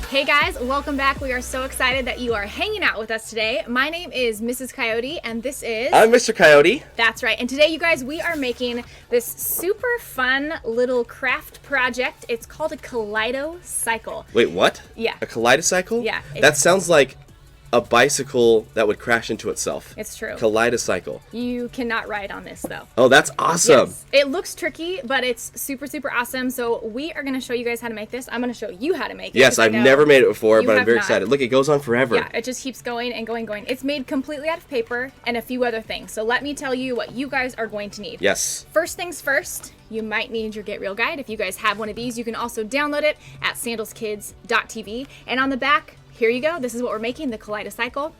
Hey guys, welcome back. We are so excited that you are hanging out with us today. My name is Mrs. Coyote, and this is... I'm Mr. Coyote. That's right. And today, you guys, we are making this super fun little craft project. It's called a Kaleidocycle. Wait, what? Yeah. A Kaleidocycle? Yeah. That sounds like a bicycle that would crash into itself. It's true. Kaleidocycle. You cannot ride on this, though. Oh, that's awesome. Yes. It looks tricky, but it's super, super awesome. So we are going to show you guys how to make this. I'm going to show you how to make it. Yes, I've never made it before, but I'm very not. excited. Look, it goes on forever. Yeah, it just keeps going and going and going. It's made completely out of paper and a few other things. So let me tell you what you guys are going to need. Yes. First things first, you might need your Get Real guide. If you guys have one of these, you can also download it at sandalskids.tv. And on the back, here you go. This is what we're making, the Kaleidocycle.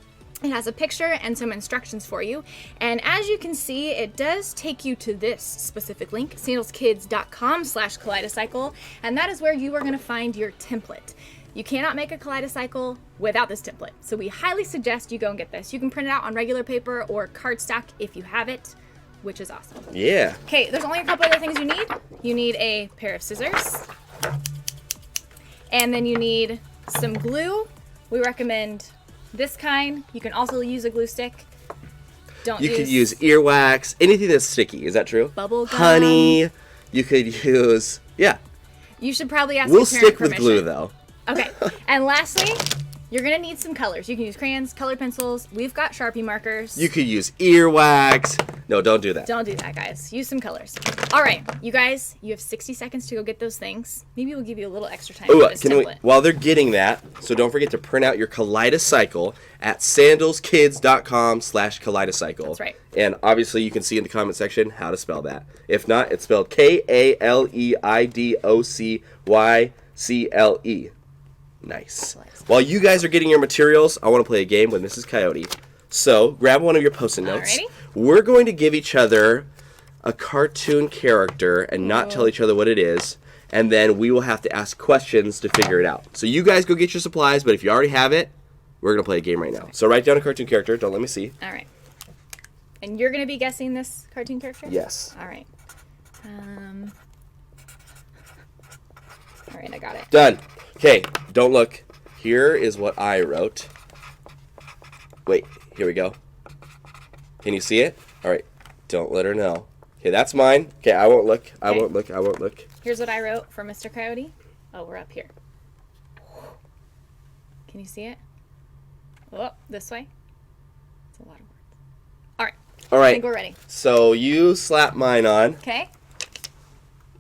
It has a picture and some instructions for you. And as you can see, it does take you to this specific link, sandalskids.com/kaleidocycle. And that is where you are going to find your template. You cannot make a Kaleidocycle without this template. So we highly suggest you go and get this. You can print it out on regular paper or cardstock if you have it, which is awesome. Yeah. Okay, there's only a couple other things you need. You need a pair of scissors. And then you need some glue. We recommend this kind. You can also use a glue stick. You could use earwax, anything that's sticky. Is that true? Bubble gum. Honey. You could use, yeah. You should probably ask We'll your parent stick with permission. glue, though. Okay. And lastly, you're going to need some colors. You can use crayons, colored pencils. We've got Sharpie markers. You could use earwax. No, don't do that. Don't do that, guys. Use some colors. All right, you guys, you have 60 seconds to go get those things. Maybe we'll give you a little extra time for this template. While they're getting that, so don't forget to print out your Kaleidocycle at sandalskids.com/kaleidocycle. That's right. And obviously you can see in the comment section how to spell that. If not, it's spelled Kaleidocycle. Nice. While you guys are getting your materials, I want to play a game with Mrs. Coyote. So grab one of your Post-it notes. Alrighty. We're going to give each other a cartoon character and not tell each other what it is. And then we will have to ask questions to figure it out. So you guys go get your supplies, but if you already have it, we're going to play a game right now. So write down a cartoon character. Don't let me see. All right. And you're going to be guessing this cartoon character? Yes. All right. All right, I got it. Done. Okay, don't look. Here is what I wrote. Wait, here we go. Can you see it? All right, don't let her know. Okay, that's mine. Okay, I won't look. I won't look. I won't look. Here's what I wrote for Mr. Coyote. Oh, we're up here. Can you see it? Oh, this way. It's a lot of words. All right. All right. I think we're ready. So you slap mine on. Okay.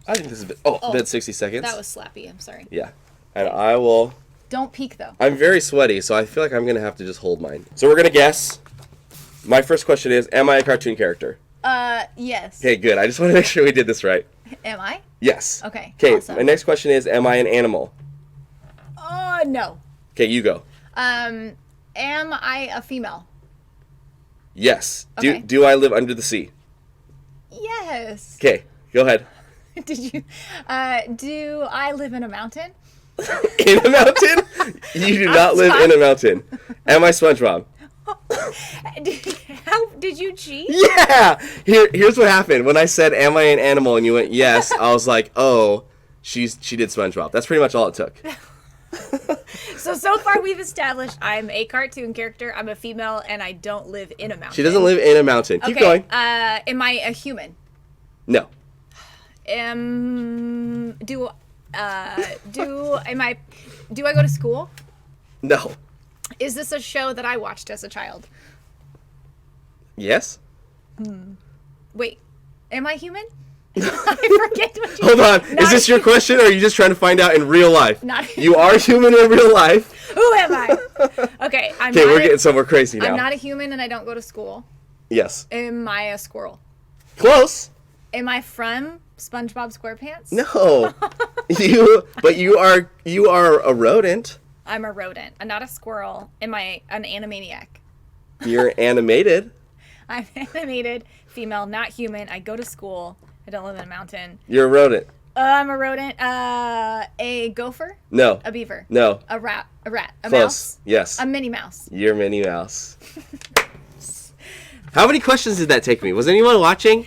I think this is been 60 seconds. That was slappy. I'm sorry. Yeah. And I will... Don't peek, though. I'm very sweaty, so I feel like I'm going to have to just hold mine. So we're going to guess. My first question is, am I a cartoon character? Yes. Okay, good. I just want to make sure we did this right. Am I? Yes. Okay. Okay, Awesome. my next question is, am I an animal? No. Okay, you go. Am I a female? Yes. Okay. Do I live under the sea? Yes. Okay, go ahead. Did you? Do I live in a mountain? In a mountain? You do not live in a mountain. Am I SpongeBob? How did you cheat? Yeah! Here's what happened. When I said, am I an animal, and you went, yes, I was like, oh, she did SpongeBob. That's pretty much all it took. So far we've established I'm a cartoon character, I'm a female, and I don't live in a mountain. She doesn't live in a mountain. Keep going. Am I a human? No. Do I go to school? No. Is this a show that I watched as a child? Yes? Wait, am I human? I forget what you Hold on. Is this your question, or are you just trying to find out in real life? You are human in real life. Who am I? Okay, we're getting somewhere crazy now. I'm not a human and I don't go to school. Yes. Am I a squirrel? Close. Am I from SpongeBob SquarePants? No. you are a rodent. I'm a rodent. I'm not a squirrel. Am I an animaniac? You're animated. I'm animated, female, not human. I go to school. I don't live in a mountain. You're a rodent. I'm a rodent. A gopher? No. A beaver? No. A rat? A Close. mouse? Yes. A Minnie Mouse? You're Minnie Mouse. How many questions did that take me? Was anyone watching?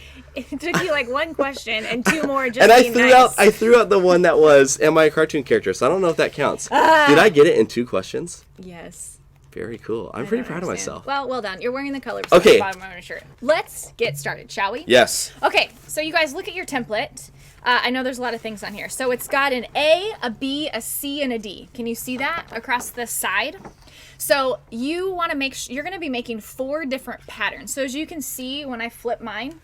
It took you like one question and 2 more just And being nice. I threw out the one that was, am I a cartoon character? So I don't know if that counts. Did I get it in 2 questions? Yes. Very cool. I'm pretty proud of myself. Well done. You're wearing the colors Okay. on the bottom of my shirt. Let's get started, shall we? Yes. Okay, so you guys look at your template. I know there's a lot of things on here. So it's got an A, a B, a C, and a D. Can you see that across the side? So you want to make sure you're going to be making 4 different patterns. So as you can see when I flip mine,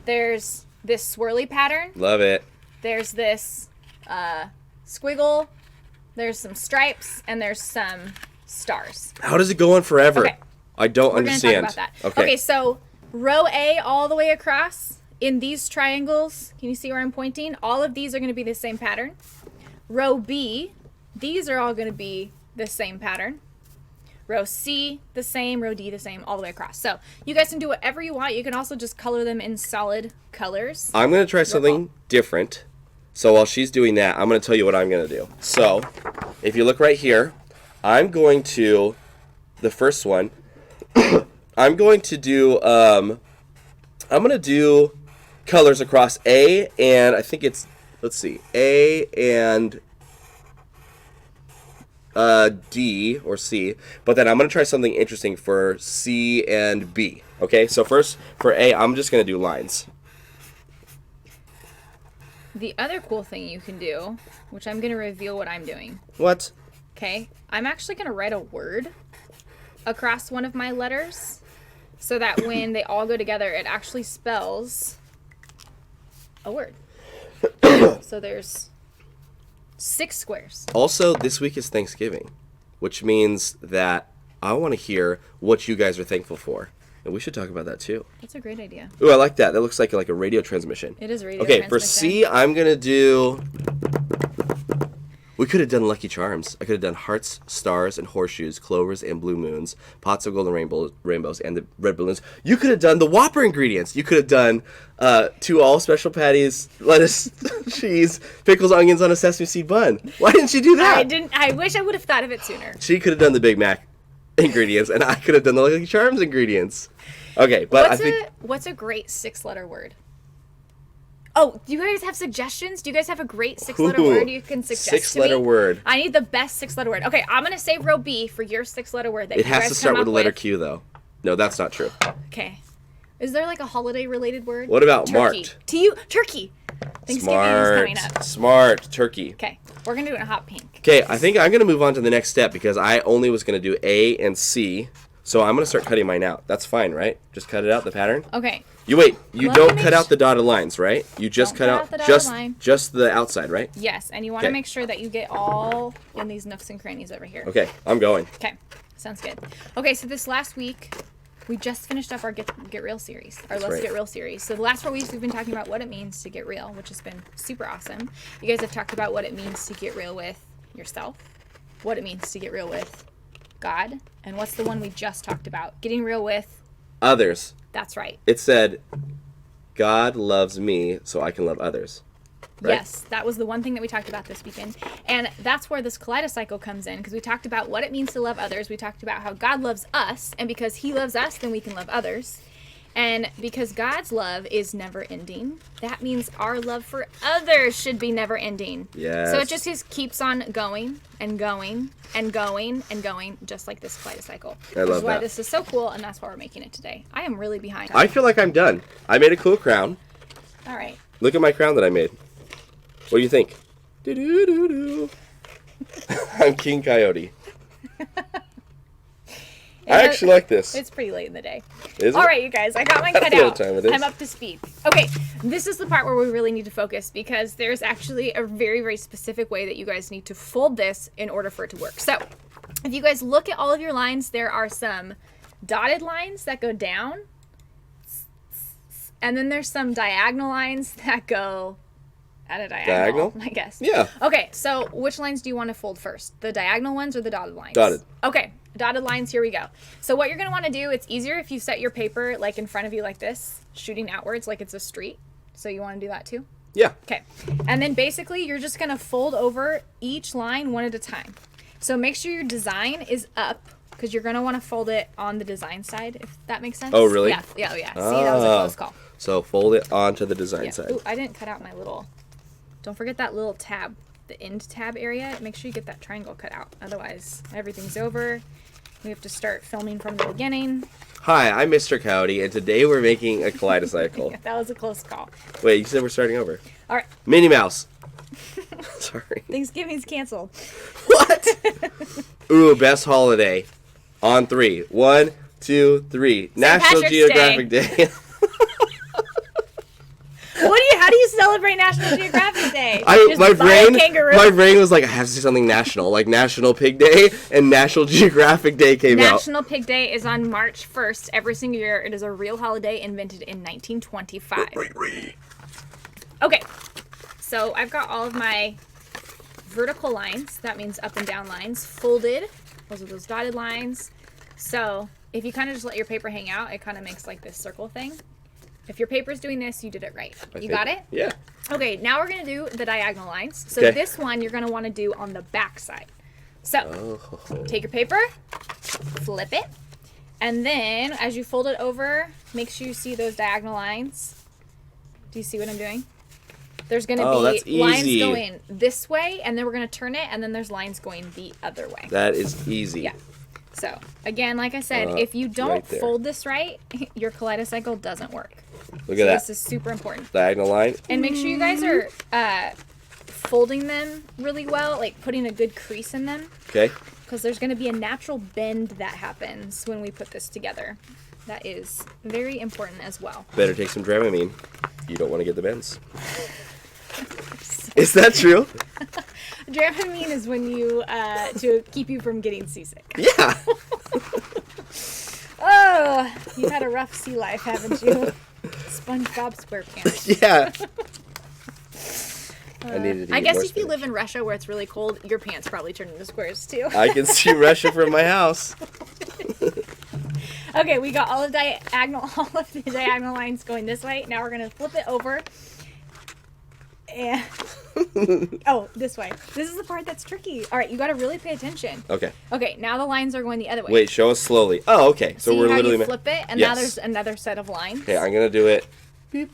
there's this swirly pattern. Love it. There's this squiggle. There's some stripes, and there's some stars. How does it go on forever? Okay. I don't We're understand. going to talk about that. Okay, so row A all the way across in these triangles, can you see where I'm pointing? All of these are going to be the same pattern. Row B, these are all going to be the same pattern. Row C, the same. Row D, the same, all the way across. So you guys can do whatever you want. You can also just color them in solid colors. I'm going to try something different. So while she's doing that, I'm going to tell you what I'm going to do. So if you look right here, I'm going to, the first one, I'm going to do colors across A and I think it's, let's see, A and D or C, but then I'm going to try something interesting for C and B. Okay, so first for A, I'm just going to do lines. The other cool thing you can do, which I'm going to reveal what I'm doing. What? Okay, I'm actually going to write a word across one of my letters so that when they all go together, it actually spells a word. So there's 6 squares. Also, this week is Thanksgiving, which means that I want to hear what you guys are thankful for. And we should talk about that too. That's a great idea. Ooh, I like that. That looks like a radio transmission. It is a radio Okay, transmission. for C, I'm going to do... We could have done Lucky Charms. I could have done hearts, stars, and horseshoes, clovers, and blue moons, pots of golden rainbows, and the red balloons. You could have done the Whopper ingredients. You could have done 2 all-special patties, lettuce, cheese, pickles, onions on a sesame seed bun. Why didn't you do that? I wish I would have thought of it sooner. She could have done the Big Mac ingredients, and I could have done the Lucky Charms ingredients. Okay, but What's a great 6-letter word? Oh, do you guys have suggestions? Do you guys have a great 6-letter word you can suggest to me? 6-letter word. I need the best 6-letter word. Okay, I'm gonna save row B for your 6-letter word that It you guys has to start come with the up letter Q, though. No, that's not true. Okay. Is there like a holiday-related word? What about turkey? marked? Turkey. Thanksgiving is coming up. Smart. Turkey. Okay, we're gonna do it in hot pink. Okay, I think I'm going to move on to the next step because I only was going to do A and C. So I'm going to start cutting mine out. That's fine, right? Just cut it out, the pattern? Okay. You don't cut out the dotted lines, right? You just Don't cut out cut out the dotted line. just the outside, right? Yes, and you want to Okay. make sure that you get all in these nooks and crannies over here. Okay, I'm going. Okay, sounds good. Okay, so this last week, we just finished up our Get Real series, our Let's right. Get Real series. So the last 4 weeks, we've been talking about what it means to get real, which has been super awesome. You guys have talked about what it means to get real with yourself, what it means to get real with God, and what's the one we just talked about? Getting real with... Others. That's right. It said, God loves me so I can love others. Right? Yes, that was the one thing that we talked about this weekend. And that's where this Kaleidocycle comes in, because we talked about what it means to love others. We talked about how God loves us, and because he loves us, then we can love others. And because God's love is never ending, that means our love for others should be never ending. Yes. So it just keeps on going and going and going and going, just like this Kaleidocycle. I love Which is why that. this is so cool, and that's why we're making it today. I am really behind. I feel like I'm done. I made a cool crown. All right. Look at my crown that I made. What do you think? Do-do-do-do. I'm King Coyote. I actually like this. It's pretty late in the day. Is it? All right, you guys, I got mine I cut don't know out. what time it is. I'm up to speed. Okay, this is the part where we really need to focus because there's actually a very, very specific way that you guys need to fold this in order for it to work. So, if you guys look at all of your lines, there are some dotted lines that go down, and then there's some diagonal lines that go at a diagonal, I guess. Yeah. Okay, so which lines do you want to fold first? The diagonal ones or the dotted lines? Dotted. Okay, dotted lines, here we go. So what you're going to want to do, it's easier if you set your paper like in front of you like this, shooting outwards like it's a street. So you want to do that too? Yeah. Okay. And then basically you're just going to fold over each line one at a time. So make sure your design is up because you're going to want to fold it on the design side, if that makes sense. Oh, really? Yeah. See, that was a close call. So fold it onto the design side. Ooh, I didn't cut out my little... Don't forget that little tab, the end tab area. Make sure you get that triangle cut out. Otherwise, everything's over. We have to start filming from the beginning. Hi, I'm Mr. Cowdy, and today we're making a kaleidocycle. Yeah, that was a close call. Wait, you said we're starting over. All right. Minnie Mouse. Sorry. Thanksgiving's canceled. What? Ooh, best holiday. On 3. 1, 2, 3. National Patrick's Geographic Day. How do you celebrate National Geographic Day? My brain was like, I have to say something national, like National Pig Day and National Geographic Day came out. National Pig Day is on March 1st every single year. It is a real holiday invented in 1925. Okay, so I've got all of my vertical lines, that means up and down lines, folded. Those are those dotted lines. So if you kind of just let your paper hang out, it kind of makes like this circle thing. If your paper's doing this, you did it right. You got it? Yeah. Okay, now we're going to do the diagonal lines. So this one you're going to want to do on the back side. So take your paper, flip it, and then as you fold it over, make sure you see those diagonal lines. Do you see what I'm doing? There's going to be lines going this way, and then we're going to turn it, and then there's lines going the other way. That is easy. Yeah. So, again, like I said, if you don't fold this right, your kaleidocycle doesn't work. Look at that. This is super important. Diagonal line. And make sure you guys are folding them really well, like putting a good crease in them. Okay. Because there's going to be a natural bend that happens when we put this together. That is very important as well. Better take some Dramamine. You don't want to get the bends. Is that true? Dramamine is when you, to keep you from getting seasick. Yeah. Oh, you've had a rough sea life, haven't you? SpongeBob SquarePants. Yeah. I guess if you live in Russia where it's really cold, your pants probably turn into squares too. I can see Russia from my house. Okay, we got all of the diagonal lines going this way. Now we're gonna flip it over. And this way. This is the part that's tricky. All right, you got to really pay attention. Okay. Okay, now the lines are going the other way. Wait, show us slowly. Oh, okay. So we're literally flip it, and now there's another set of lines. Okay, I'm gonna do it. Beep.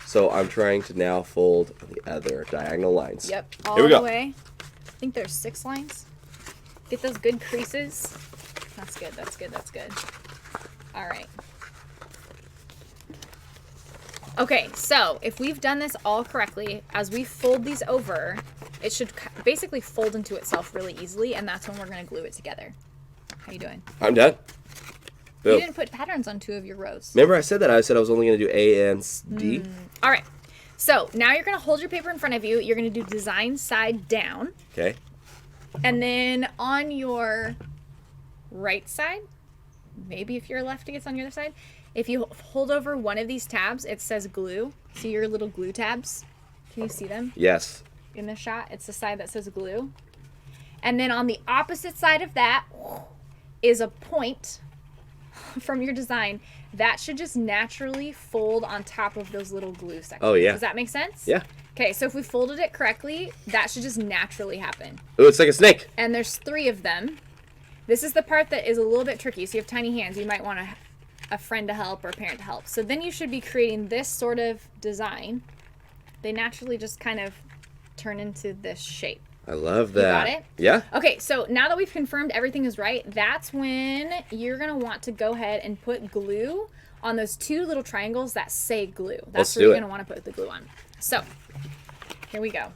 So I'm trying to now fold the other diagonal lines. Yep, all the way. I think there's 6 lines. Get those good creases. That's good. That's good. That's good. All right. Okay, so if we've done this all correctly, as we fold these over, it should basically fold into itself really easily, and that's when we're going to glue it together. How you doing? I'm done. Boom. You didn't put patterns on 2 of your rows. Remember I said that? I said I was only going to do A and D. All right. So now you're going to hold your paper in front of you. You're going to do design side down. Okay. And then on your right side, maybe if you're lefty, it's on your other side. If you hold over one of these tabs, it says glue. See your little glue tabs? Can you see them? Yes. In the shot, it's the side that says glue. And then on the opposite side of that is a point from your design that should just naturally fold on top of those little glue sections. Oh, yeah. Does that make sense? Yeah. Okay, so if we folded it correctly, that should just naturally happen. Oh, it's like a snake. And there's 3 of them. This is the part that is a little bit tricky. So you have tiny hands. You might want a friend to help or a parent to help. So then you should be creating this sort of design. They naturally just kind of turn into this shape. I love that. You got it? Yeah. Okay, so now that we've confirmed everything is right, that's when you're going to want to go ahead and put glue on those 2 little triangles that say glue. That's where you're going to want to put the glue on. So, here we go.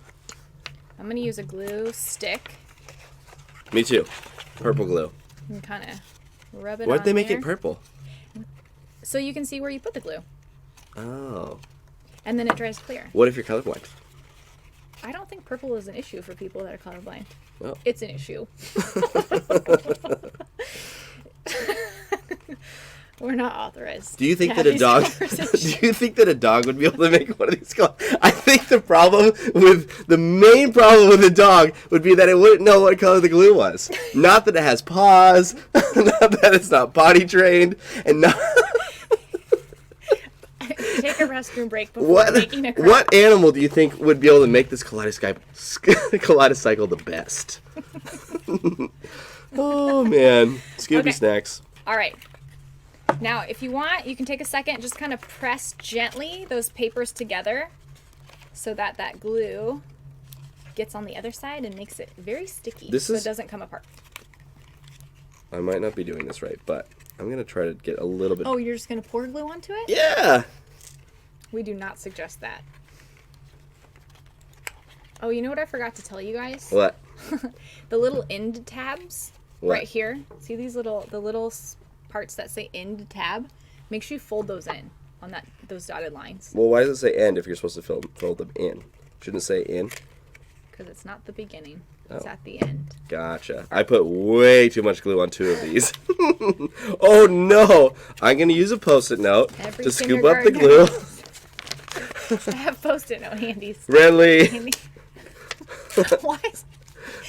I'm going to use a glue stick. Me too. Purple glue. And kind of rub it on Why'd they make there. it purple? So you can see where you put the glue. Oh. And then it dries clear. What if you're colorblind? I don't think purple is an issue for people that are colorblind. Oh. It's an issue. We're not authorized. Do you think that a dog? Do you think that a dog would be able to make one of these colors? I think the main problem with a dog would be that it wouldn't know what color the glue was. Not that it has paws, not that it's not potty trained, and not. Take a restroom break before making a crop. What animal do you think would be able to make this kaleidocycle the best? Oh man, Scooby snacks. All right. Now, if you want, you can take a second, just kind of press gently those papers together so that that glue gets on the other side and makes it very sticky so it doesn't come apart. I might not be doing this right, but I'm going to try to get a little bit... Oh, you're just going to pour glue onto it? Yeah! We do not suggest that. Oh, you know what I forgot to tell you guys? What? The little end tabs What? right here. See the little parts that say end tab? Make sure you fold those in on those dotted lines. Well, why does it say end if you're supposed to fold them in? Shouldn't it say in? Because it's not the beginning. It's at the end. Gotcha. I put way too much glue on 2 of these. Oh no! I'm going to use a Post-it note to scoop up the glue. I have Post-it note handies. Renly! What?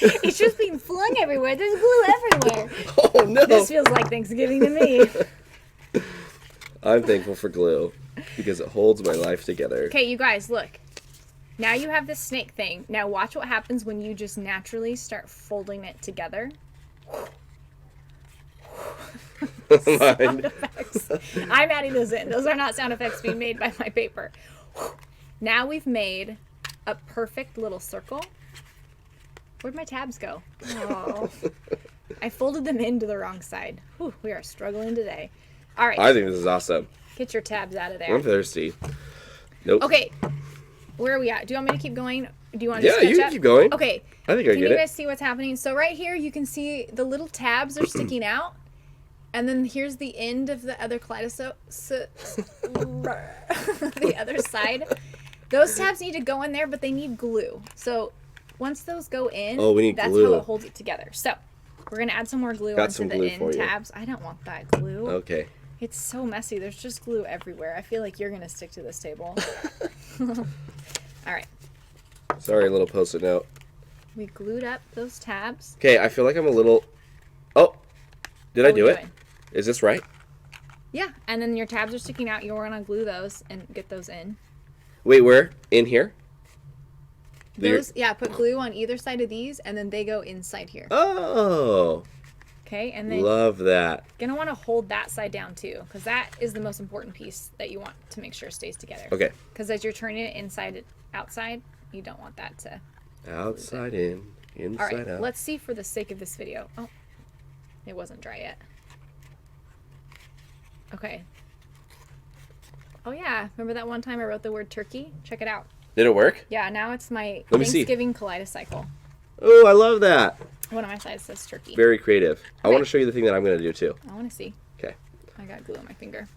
It's just being flung everywhere. There's glue everywhere. Oh no! This feels like Thanksgiving to me. I'm thankful for glue because it holds my life together. Okay, you guys, look. Now you have this snake thing. Now watch what happens when you just naturally start folding it together. Sound effects. I'm adding those in. Those are not sound effects being made by my paper. Now we've made a perfect little circle. Where'd my tabs go? Oh. I folded them into the wrong side. Whew, we are struggling today. All right. I think this is awesome. Get your tabs out of there. I'm thirsty. Nope. Okay. Where are we at? Do you want me to keep going? Do you want to Yeah, you can keep going. Okay. I think I get it. Can you guys see what's happening? So right here, you can see the little tabs are sticking out. And then here's the end of the other the other side. Those tabs need to go in there, but they need glue. So once those go in, we need that's glue. how it holds it together. So we're going to add some more glue onto the end tabs. I don't want that glue. Okay. It's so messy. There's just glue everywhere. I feel like you're going to stick to this table. All right. Sorry, little Post-it note. We glued up those tabs. Okay, I feel like I'm a little... Oh! Did I do it? Doing? Is this right? Yeah, and then your tabs are sticking out. You're going to glue those and get those in. Wait, where? In here? Those, yeah, put glue on either side of these, and then they go inside here. Oh! Okay, and then... Love that. You're going to want to hold that side down, too, because that is the most important piece that you want to make sure stays together. Okay. Because as you're turning it inside, outside, you don't want that to... Outside in, inside All right, out. let's see for the sake of this video. Oh, it wasn't dry yet. Okay. Oh, yeah. Remember that one time I wrote the word turkey? Check it out. Did it work? Yeah, now it's my Let me see. Thanksgiving Kaleidocycle. Oh, I love that. One of my sides says turkey. Very creative. I Okay. want to show you the thing that I'm going to do, too. I want to see. Okay. I got glue on my finger.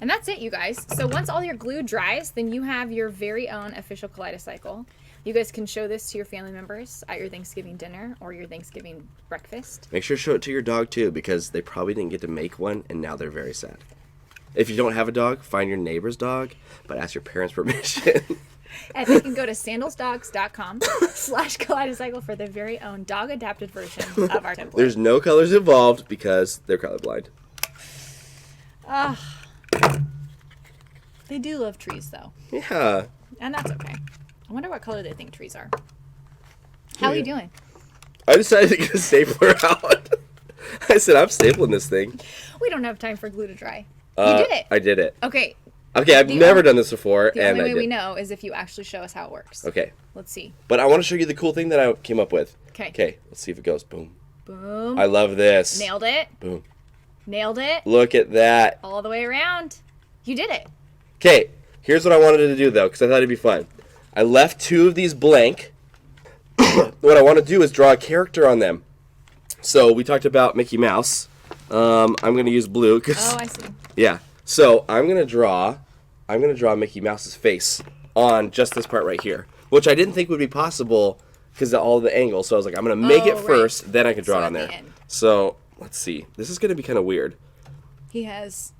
And that's it, you guys. So once all your glue dries, then you have your very own official Kaleidocycle. You guys can show this to your family members at your Thanksgiving dinner or your Thanksgiving breakfast. Make sure to show it to your dog, too, because they probably didn't get to make one, and now they're very sad. If you don't have a dog, find your neighbor's dog, but ask your parents' permission. And they can go to sandalsdogs.com/Kaleidocycle for their very own dog-adapted version of our template. There's no colors involved because they're colorblind. They do love trees, though. Yeah. And that's okay. I wonder what color they think trees are. How are you doing? I decided to get a stapler out. I said, I'm stapling this thing. We don't have time for glue to dry. You did it. I did it. Okay. Okay, I've never done this before, The and only I way did. we know is if you actually show us how it works. Okay. Let's see. But I want to show you the cool thing that I came up with. Okay. Okay, let's see if it goes. Boom. Boom. I love this. Nailed it. Boom. Nailed it. Look at that. All the way around. You did it. Okay, here's what I wanted to do, though, because I thought it'd be fun. I left 2 of these blank. What I want to do is draw a character on them. So we talked about Mickey Mouse. I'm going to use blue. Oh, I see. Yeah. So I'm going to draw Mickey Mouse's face on just this part right here, which I didn't think would be possible because of all the angles. So I was like, I'm going to make it first, then I can draw it on there. So let's see. This is going to be kind of weird. He has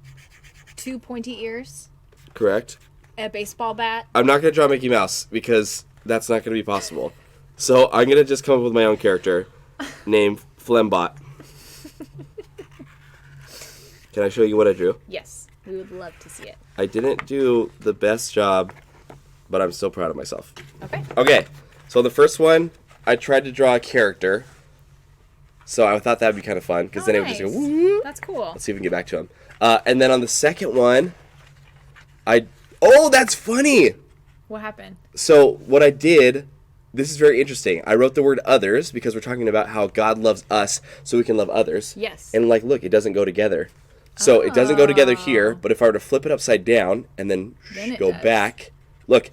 2 pointy ears, Correct? a baseball bat. I'm not going to draw Mickey Mouse because that's not going to be possible. So I'm going to just come up with my own character named Flembot. Can I show you what I drew? Yes, we would love to see it. I didn't do the best job, but I'm still proud of myself. Okay. Okay, so the first one, I tried to draw a character. So I thought that would be kind of fun because then it would just go. Nice. Woo. That's cool. Let's see if we can get back to him. And then on the second one, oh, that's funny. What happened? So what I did, this is very interesting. I wrote the word others because we're talking about how God loves us so we can love others. Yes. And like, look, it doesn't go together. So it doesn't go together here, but if I were to flip it upside down and then it go does. back, look,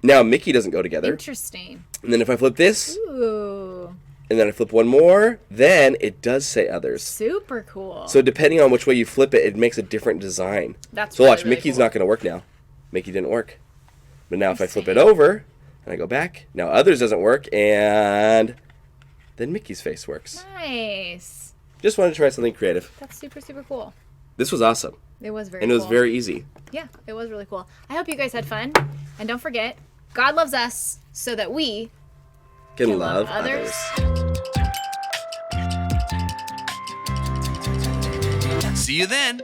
now Mickey doesn't go together. Interesting. And then if I flip this, Ooh. and then I flip one more, then it does say others. Super cool. So depending on which way you flip it, it makes a different design. That's So really, watch, really Mickey's cool. not going to work now. Mickey didn't work. But now if I flip it Interesting. over, and I go back, now others doesn't work, and then Mickey's face works. Nice. Just wanted to try something creative. That's super, super cool. This was awesome. It was very And it was cool. very easy. Yeah, it was really cool. I hope you guys had fun. And don't forget, God loves us so that we Can love love others. others. See you then.